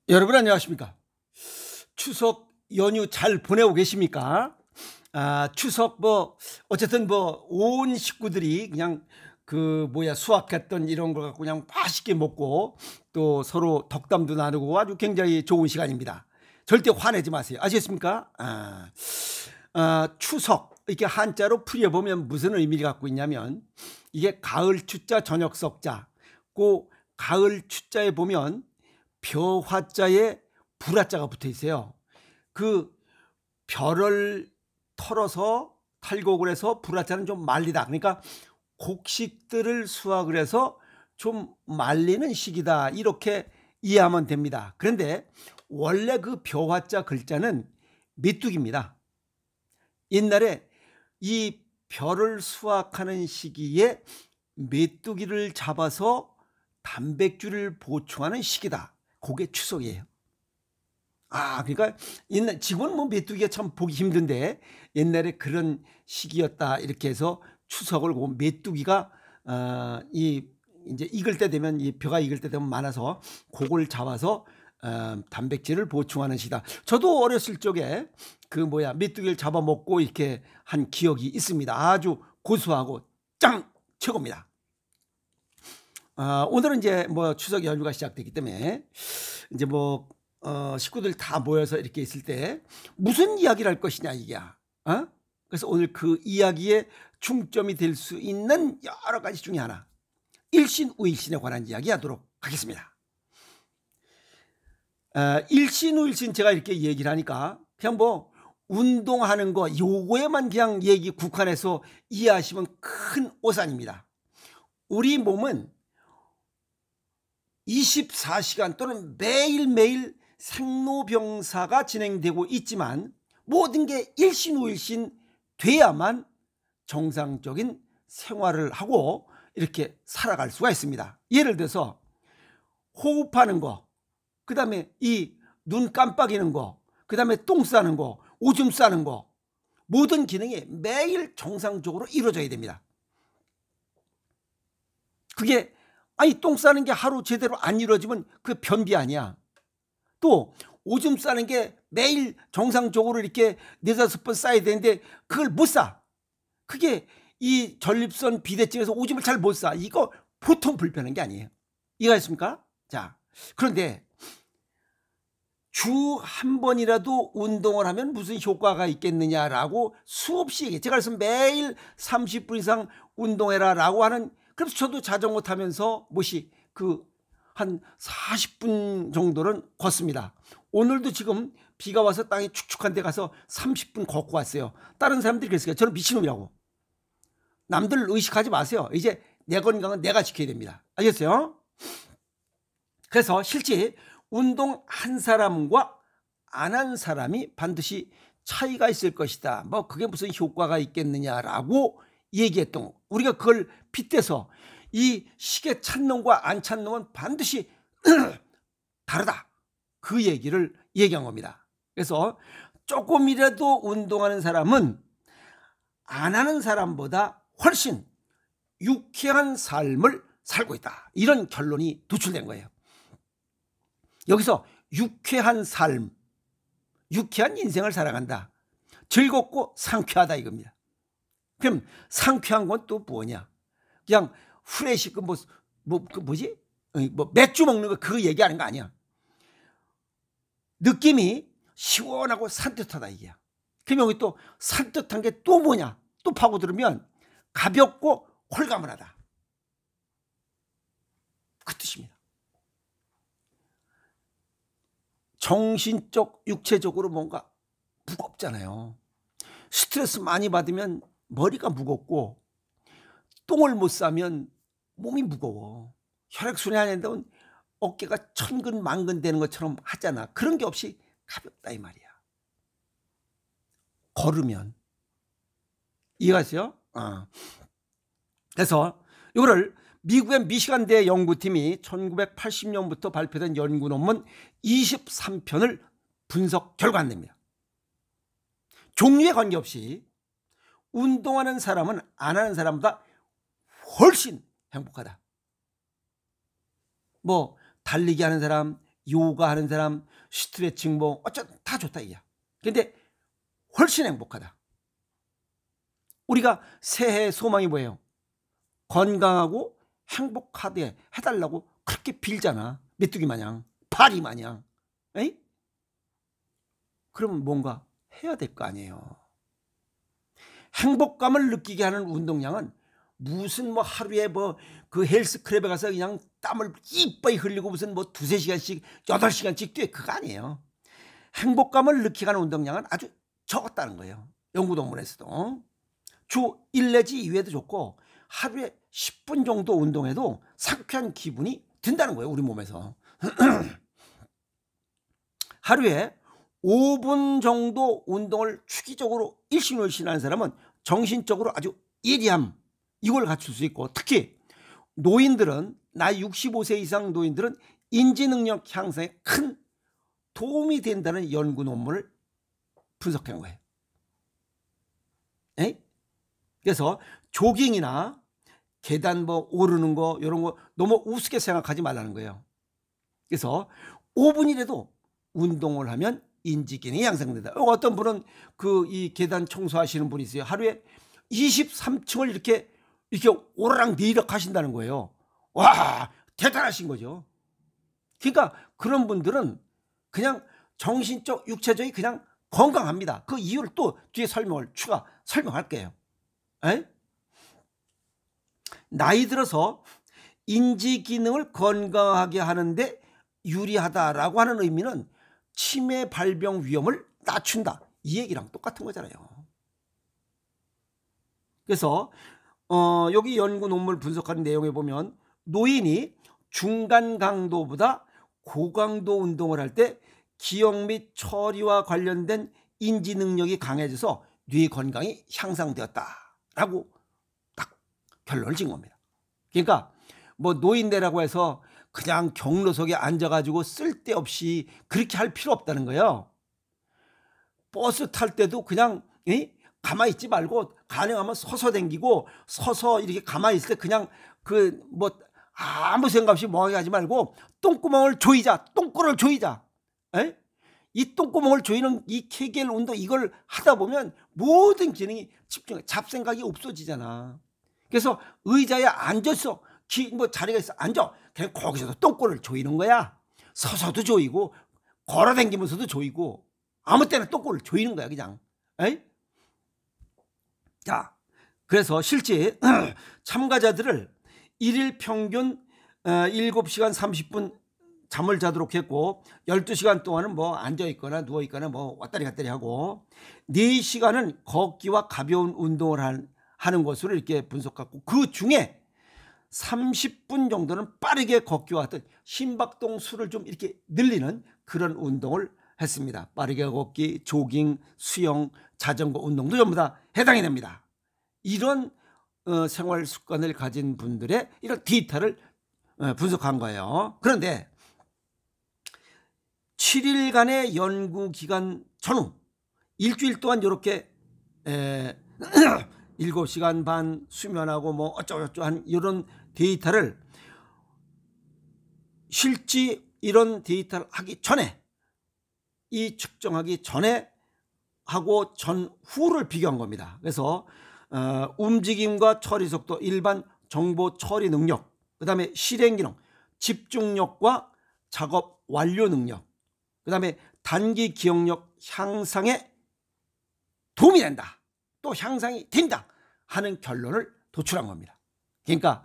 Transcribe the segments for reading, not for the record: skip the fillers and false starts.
여러분 안녕하십니까? 추석 연휴 잘 보내고 계십니까? 추석 어쨌든 온 식구들이 그냥 수확했던 이런 걸 갖고 그냥 맛있게 먹고 또 서로 덕담도 나누고 아주 굉장히 좋은 시간입니다. 절대 화내지 마세요. 아시겠습니까? 추석 이렇게 한자로 풀이해보면 무슨 의미를 갖고 있냐면 이게 가을 추자 저녁 석자 그 가을 추자에 보면 벼화자에 불화자가 붙어 있어요. 그 벼를 털어서 탈곡을 해서 불화자는 좀 말리다. 그러니까 곡식들을 수확을 해서 좀 말리는 시기다. 이렇게 이해하면 됩니다. 그런데 원래 그 벼화자 글자는 메뚜기입니다. 옛날에 이 벼를 수확하는 시기에 메뚜기를 잡아서 단백질을 보충하는 시기다. 그게 추석이에요. 그러니까 옛날 지금은 메뚜기가 참 보기 힘든데 옛날에 그런 시기였다 이렇게 해서 추석을 메뚜기가 이제 익을 때 되면 이 벼가 익을 때 되면 많아서 그걸 잡아서 단백질을 보충하는 시기다. 저도 어렸을 적에 메뚜기를 잡아먹고 이렇게 한 기억이 있습니다. 아주 고소하고 짱 최고입니다. 오늘은 이제 추석 연휴가 시작되기 때문에 이제 식구들 다 모여서 이렇게 있을 때 무슨 이야기를 할 것이냐 이게. 그래서 오늘 그 이야기에 중점이 될 수 있는 여러 가지 중에 하나 일신우일신에 관한 이야기 하도록 하겠습니다. 일신우일신 제가 이렇게 얘기를 하니까 그냥 운동하는 거 요거에만 그냥 얘기 국한해서 이해하시면 큰 오산입니다. 우리 몸은 24시간 또는 매일매일 생로병사가 진행되고 있지만 모든 게 일신우일신 돼야만 정상적인 생활을 하고 이렇게 살아갈 수가 있습니다. 예를 들어서 호흡하는 거, 그 다음에 이 눈 깜빡이는 거, 그 다음에 똥 싸는 거, 오줌 싸는 거, 모든 기능이 매일 정상적으로 이루어져야 됩니다. 그게 똥 싸는 게 하루 제대로 안 이루어지면 그 변비 아니야. 또 오줌 싸는 게 매일 정상적으로 이렇게 4-5번 싸야 되는데 그걸 못 싸. 그게 이 전립선 비대증에서 오줌을 잘 못 싸. 이거 보통 불편한 게 아니에요. 이해하셨습니까? 자, 그런데 주 한 번이라도 운동을 하면 무슨 효과가 있겠느냐라고 수없이 얘기해. 제가 그래서 매일 30분 이상 운동해라 라고 하는, 그래서 저도 자전거 타면서 한 40분 정도는 걷습니다. 오늘도 지금 비가 와서 땅이 축축한 데 가서 30분 걷고 왔어요. 다른 사람들이 그랬어요. 저는 미친놈이라고. 남들 의식하지 마세요. 이제 내 건강은 내가 지켜야 됩니다. 알겠어요? 그래서 실제 운동 한 사람과 안 한 사람이 반드시 차이가 있을 것이다. 그게 무슨 효과가 있겠느냐라고 얘기했던 거. 우리가 그걸 빗대서 이 시계 찬 놈과 안 찬 놈은 반드시 다르다. 그 얘기를 얘기한 겁니다. 그래서 조금이라도 운동하는 사람은 안 하는 사람보다 훨씬 유쾌한 삶을 살고 있다. 이런 결론이 도출된 거예요. 여기서 유쾌한 삶, 유쾌한 인생을 살아간다. 즐겁고 상쾌하다 이겁니다. 그럼 상쾌한 건 또 뭐냐? 그냥 후레쉬 맥주 먹는 거 그 얘기하는 거 아니야. 느낌이 시원하고 산뜻하다 이게야. 그럼 여기 또 산뜻한 게 또 뭐냐? 또 파고들으면 가볍고 홀가분하다. 그 뜻입니다. 정신적, 육체적으로 뭔가 무겁잖아요. 스트레스 많이 받으면 머리가 무겁고 똥을 못 싸면 몸이 무거워. 혈액순환이 안 된다면 어깨가 천근만근 되는 것처럼 하잖아. 그런 게 없이 가볍다 이 말이야. 걸으면. 이해가세요? 그래서 이거를 미국의 미시간대 연구팀이 1980년부터 발표된 연구 논문 23편을 분석 결과냅니다. 종류에 관계없이 운동하는 사람은 안 하는 사람보다 훨씬 행복하다. 달리기 하는 사람, 요가 하는 사람, 스트레칭 뭐 어쩌다 다 좋다 이야. 근데 훨씬 행복하다. 우리가 새해 소망이 뭐예요? 건강하고 행복하게 해달라고 그렇게 빌잖아. 메뚜기 마냥, 파리 마냥. 에이? 그러면 뭔가 해야 될 거 아니에요. 행복감을 느끼게 하는 운동량은 무슨 뭐 하루에 뭐 그 헬스클럽에 가서 그냥 땀을 이빠이 흘리고 무슨 뭐 2-3시간씩 8시간씩 뛰어, 그거 아니에요. 행복감을 느끼게 하는 운동량은 아주 적었다는 거예요. 연구 논문에서도. 주 1 내지 2회도 좋고 하루에 10분 정도 운동해도 상쾌한 기분이 든다는 거예요. 우리 몸에서. 하루에 5분 정도 운동을 주기적으로 일신월신하는 사람은 정신적으로 아주 예리함, 이걸 갖출 수 있고, 특히 노인들은, 나이 65세 이상 노인들은 인지능력 향상에 큰 도움이 된다는 연구 논문을 분석한 거예요. 에? 그래서 조깅이나 계단 뭐 오르는 거 이런 거 너무 우습게 생각하지 말라는 거예요. 그래서 5분이라도 운동을 하면 인지기능이 향상된다. 어떤 분은 그 이 계단 청소하시는 분이 있어요. 하루에 23층을 이렇게 오르락 내리락 하신다는 거예요. 와, 대단하신 거죠. 그러니까 그런 분들은 그냥 정신적, 육체적이 그냥 건강합니다. 그 이유를 또 뒤에 추가 설명할게요. 에? 나이 들어서 인지 기능을 건강하게 하는데 유리하다라고 하는 의미는 치매 발병 위험을 낮춘다, 이 얘기랑 똑같은 거잖아요. 그래서 여기 연구 논문을 분석하는 내용에 보면 노인이 중간 강도보다 고강도 운동을 할 때 기억 및 처리와 관련된 인지 능력이 강해져서 뇌 건강이 향상되었다라고 딱 결론을 지은 겁니다. 그러니까 뭐 노인네라고 해서 그냥 경로석에 앉아가지고 쓸데없이 그렇게 할 필요 없다는 거예요. 버스 탈 때도 그냥 가만히 있지 말고 가능하면 서서 댕기고, 서서 이렇게 가만히 있을 때 그냥 그 뭐 아무 생각 없이 멍하게 하지 말고 똥구멍을 조이자, 똥꼬를 조이자. 에? 이 똥구멍을 조이는 이 케겔 운동, 이걸 하다 보면 모든 기능이 집중해, 잡생각이 없어지잖아. 그래서 의자에 앉았어, 뭐 자리가 있어, 앉아, 그냥 거기서도 똥꼬를 조이는 거야. 서서도 조이고 걸어다니면서도 조이고 아무 때나 똥꼬를 조이는 거야 그냥. 에이? 자, 그래서 실제 참가자들을 1일 평균 7시간 30분 잠을 자도록 했고, 12시간 동안은 뭐 앉아있거나 누워있거나 뭐 왔다리 갔다리 하고, 4시간은 걷기와 가벼운 운동을 하는 것으로 이렇게 분석하고, 그 중에 30분 정도는 빠르게 걷기와 같은 심박동 수를 좀 이렇게 늘리는 그런 운동을 했습니다. 빠르게 걷기, 조깅, 수영, 자전거 운동도 전부 다 해당이 됩니다. 이런 생활 습관을 가진 분들의 이런 데이터를 분석한 거예요. 그런데 7일간의 연구기간 전후 일주일 동안 이렇게 7시간 반 수면하고 뭐 어쩌고저쩌고 한 이런 데이터를, 실제 이런 데이터를 하기 전에, 이 측정하기 전에 하고 전후를 비교한 겁니다. 그래서 움직임과 처리 속도, 일반 정보 처리 능력, 그 다음에 실행 기능, 집중력과 작업 완료 능력, 그 다음에 단기 기억력 향상에 도움이 된다, 또 향상이 된다 하는 결론을 도출한 겁니다. 그러니까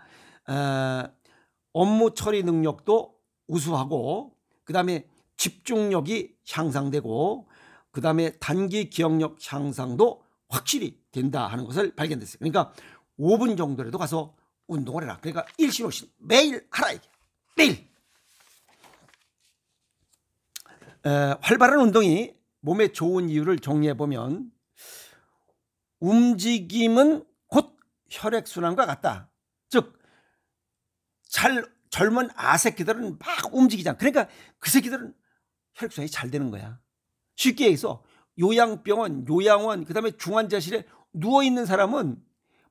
업무 처리 능력도 우수하고, 그 다음에 집중력이 향상되고, 그 다음에 단기 기억력 향상도 확실히 된다 하는 것을 발견됐어요. 그러니까 5분 정도라도 가서 운동을 해라. 그러니까 일신오신 매일 하라 이게. 매일. 활발한 운동이 몸에 좋은 이유를 정리해보면, 움직임은 곧 혈액순환과 같다. 즉 젊은 아새끼들은 막 움직이잖아. 그러니까 그 새끼들은 혈액순환이 잘 되는 거야. 쉽게 얘기해서 요양병원, 요양원, 그 다음에 중환자실에 누워있는 사람은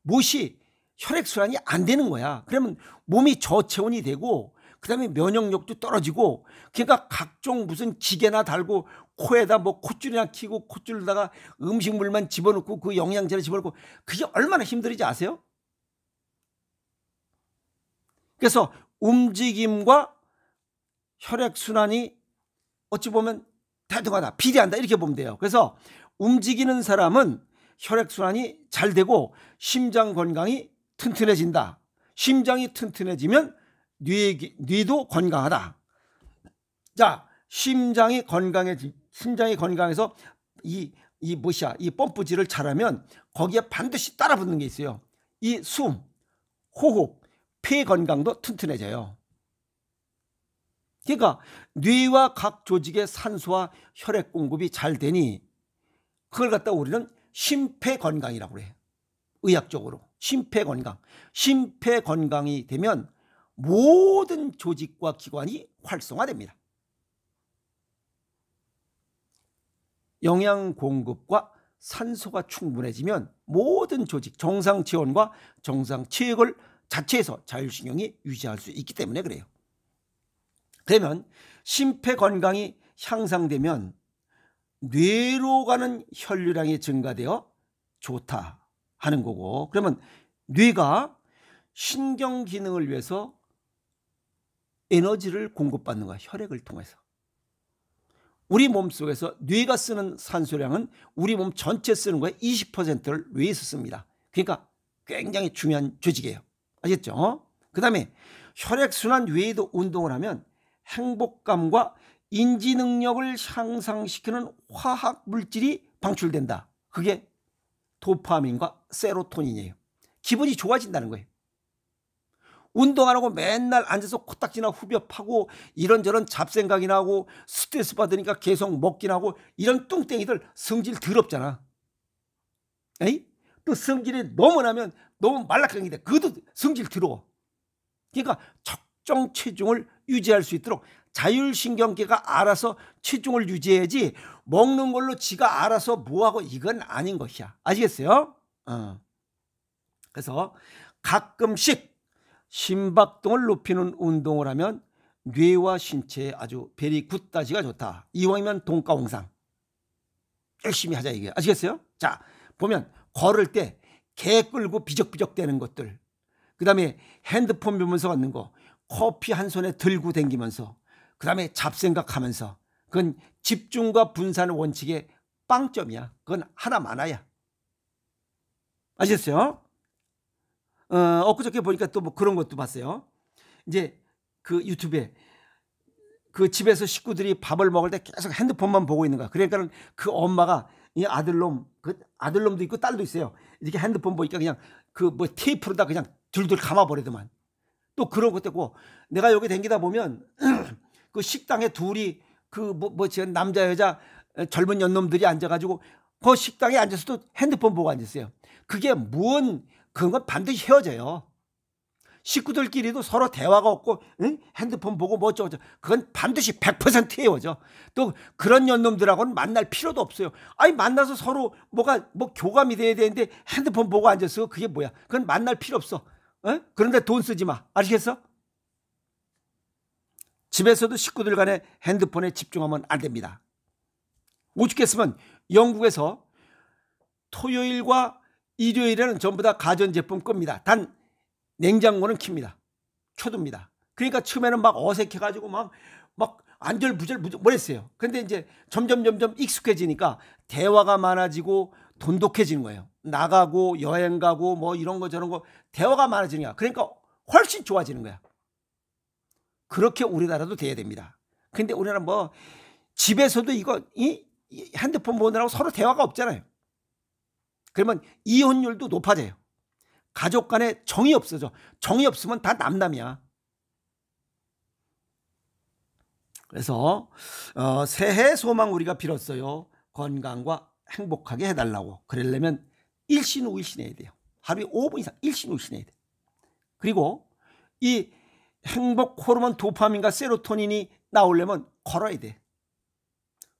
못이 혈액순환이 안 되는 거야. 그러면 몸이 저체온이 되고, 그 그다음에 면역력도 떨어지고, 그러니까 각종 무슨 기계나 달고 코에다 뭐 콧줄이나 키고 콧줄에다가 음식물만 집어넣고 그 영양제를 집어넣고, 그게 얼마나 힘들지 아세요? 그래서 움직임과 혈액순환이 어찌 보면 대등하다, 비례한다, 이렇게 보면 돼요. 그래서 움직이는 사람은 혈액순환이 잘 되고 심장 건강이 튼튼해진다. 심장이 튼튼해지면 뇌도 건강하다. 자, 심장이 건강해서 이 펌프질을 잘하면 거기에 반드시 따라 붙는 게 있어요. 이 숨, 호흡, 폐 건강도 튼튼해져요. 그러니까 뇌와 각 조직의 산소와 혈액 공급이 잘 되니 그걸 갖다 우리는 심폐건강이라고 그래요. 의학적으로 심폐건강. 심폐건강이 되면 모든 조직과 기관이 활성화됩니다. 영양 공급과 산소가 충분해지면 모든 조직, 정상 체온과 정상 체액을 자체에서 자율신경이 유지할 수 있기 때문에 그래요. 그러면 심폐건강이 향상되면 뇌로 가는 혈류량이 증가되어 좋다 하는 거고, 그러면 뇌가 신경 기능을 위해서 에너지를 공급받는 거야. 혈액을 통해서. 우리 몸속에서 뇌가 쓰는 산소량은 우리 몸 전체 쓰는 거에 20%를 뇌에서 씁니다. 그러니까 굉장히 중요한 조직이에요. 아셨죠? 그 다음에 혈액순환 외에도 운동을 하면 행복감과 인지 능력을 향상시키는 화학 물질이 방출된다. 그게 도파민과 세로토닌이에요. 기분이 좋아진다는 거예요. 운동 안 하고 맨날 앉아서 코딱지나 후벼 파고 이런저런 잡생각이 나고 스트레스 받으니까 계속 먹긴 하고, 이런 뚱땡이들 성질 더럽잖아. 에이? 또 성질이 너무 나면 너무 말라깽이 돼. 그것도 성질 더러워. 그러니까 적정 체중을 유지할 수 있도록 자율신경계가 알아서 체중을 유지해야지, 먹는 걸로 지가 알아서 뭐하고, 이건 아닌 것이야. 아시겠어요? 그래서 가끔씩 심박동을 높이는 운동을 하면 뇌와 신체에 아주 베리 굿다지가 좋다. 이왕이면 동가홍상 열심히 하자, 이게. 아시겠어요? 자, 보면 걸을 때 개 끌고 비적비적 대는 것들, 그 다음에 핸드폰 보면서 걷는 거, 커피 한 손에 들고 다니면서, 그 다음에 잡생각하면서, 그건 집중과 분산 원칙의 빵점이야. 그건 하나 많아야. 아시겠어요? 엊그저께 보니까 또 뭐 그런 것도 봤어요. 이제 그 유튜브에 그 집에서 식구들이 밥을 먹을 때 계속 핸드폰만 보고 있는 거야. 그러니까 그 엄마가 이 아들놈도 있고 딸도 있어요. 이렇게 핸드폰 보니까 그냥 그 뭐 테이프로다 그냥 둘둘 감아버리더만. 또 그런 것도 있고, 내가 여기 댕기다 보면 그 식당에 둘이 남자 여자 젊은 연놈들이 앉아가지고 그 식당에 앉아서도 핸드폰 보고 앉았어요. 그게 그런 건 반드시 헤어져요. 식구들끼리도 서로 대화가 없고 핸드폰 보고 뭐 어쩌고, 그건 반드시 100% 헤어져. 또 그런 연놈들하고는 만날 필요도 없어요. 아니, 만나서 서로 뭐 교감이 돼야 되는데 핸드폰 보고 앉아서 그게 뭐야. 그건 만날 필요 없어. 그런데 돈 쓰지 마. 아시겠어? 집에서도 식구들 간에 핸드폰에 집중하면 안 됩니다. 오죽했으면 영국에서 토요일과 일요일에는 전부 다 가전제품 겁니다. 단 냉장고는 킵니다. 초두입니다. 그러니까 처음에는 막 어색해가지고 막 안절부절 뭐랬어요. 근데 이제 점점 익숙해지니까 대화가 많아지고 돈독해지는 거예요. 나가고 여행 가고 뭐 이런 거 저런 거 대화가 많아지니까, 그러니까 훨씬 좋아지는 거야. 그렇게 우리나라도 돼야 됩니다. 근데 우리나라 뭐 집에서도 이 핸드폰 보느라고 서로 대화가 없잖아요. 그러면 이혼율도 높아져요. 가족 간에 정이 없어져. 정이 없으면 다 남남이야. 그래서 새해 소망 우리가 빌었어요. 건강과 행복하게 해달라고. 그러려면 일신우일신해야 돼요. 하루에 5분 이상 일신우일신해야 돼. 그리고 이 행복 호르몬 도파민과 세로토닌이 나오려면 걸어야 돼.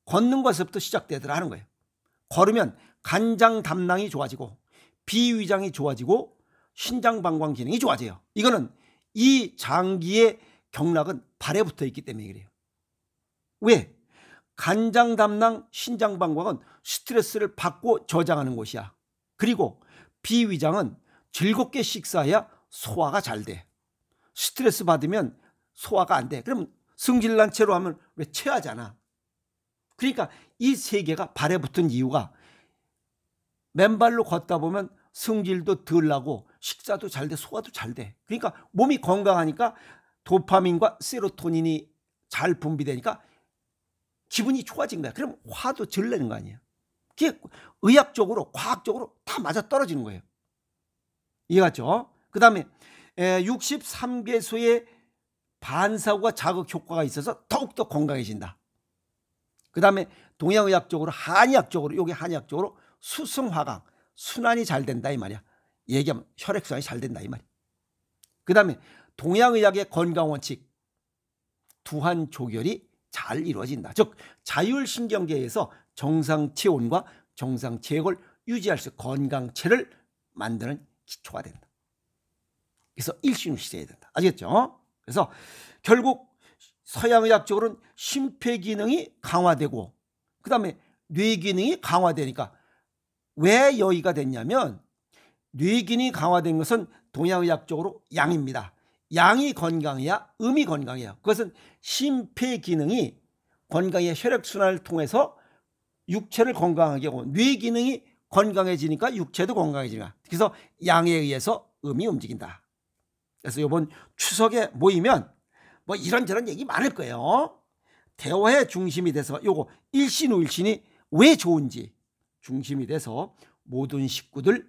걷는 것부터 시작되더라 하는 거예요. 걸으면 간장 담낭이 좋아지고 비위장이 좋아지고 신장 방광 기능이 좋아져요. 이거는 이 장기의 경락은 발에 붙어 있기 때문에 그래요. 왜? 간장 담낭 신장방광은 스트레스를 받고 저장하는 곳이야. 그리고 비위장은 즐겁게 식사해야 소화가 잘 돼. 스트레스 받으면 소화가 안 돼. 그러면 승질난 채로 하면 왜 체하잖아. 그러니까 이 세 개가 발에 붙은 이유가 맨발로 걷다 보면 승질도 덜 나고 식사도 잘 돼, 소화도 잘 돼. 그러니까 몸이 건강하니까 도파민과 세로토닌이 잘 분비되니까 기분이 좋아진 거야. 그럼 화도 덜 내는 거 아니에요. 그게 의학적으로 과학적으로 다 맞아떨어지는 거예요. 이해갔죠? 그 다음에 63개소의 반사구가 자극 효과가 있어서 더욱더 건강해진다. 그 다음에 동양의학적으로 한의학적으로 여기 한의학적으로 수승화강 순환이 잘 된다 이 말이야. 얘기하면 혈액순환이 잘 된다 이 말이야. 그 다음에 동양의학의 건강원칙 두한조결이 잘 이루어진다. 즉 자율신경계에서 정상체온과 정상체액을 유지할 수 건강체를 만드는 기초가 된다. 그래서 일신후시해야 된다. 아시겠죠? 그래서 결국 서양의학적으로는 심폐기능이 강화되고 그 다음에 뇌기능이 강화되니까 왜 여기가 됐냐면 뇌기능이 강화된 것은 동양의학적으로 양입니다. 양이 건강해야 음이 건강해요. 그것은 심폐기능이 건강해 혈액순환을 통해서 육체를 건강하게 하고 뇌기능이 건강해지니까 육체도 건강해지니까 그래서 양에 의해서 음이 움직인다. 그래서 이번 추석에 모이면 뭐 이런저런 얘기 많을 거예요. 대화의 중심이 돼서 요거 일신후일신이 왜 좋은지 중심이 돼서 모든 식구들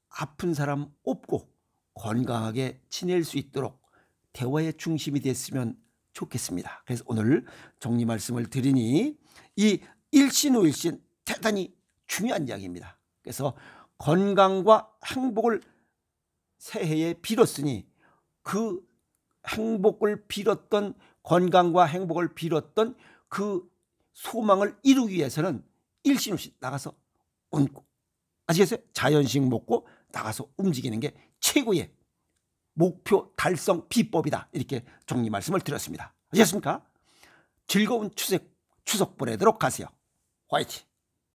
아픈 사람 없고 건강하게 지낼 수 있도록 대화의 중심이 됐으면 좋겠습니다. 그래서 오늘 정리 말씀을 드리니 이 일신후일신 대단히 중요한 이야기입니다. 그래서 건강과 행복을 새해에 빌었으니 그 행복을 빌었던 건강과 행복을 빌었던 그 소망을 이루기 위해서는 일신후일신 나가서 운고 아시겠어요? 자연식 먹고 나가서 움직이는 게 최고의 목표 달성 비법이다. 이렇게 정리 말씀을 드렸습니다. 아셨습니까? 즐거운 추석 보내도록 하세요. 화이팅!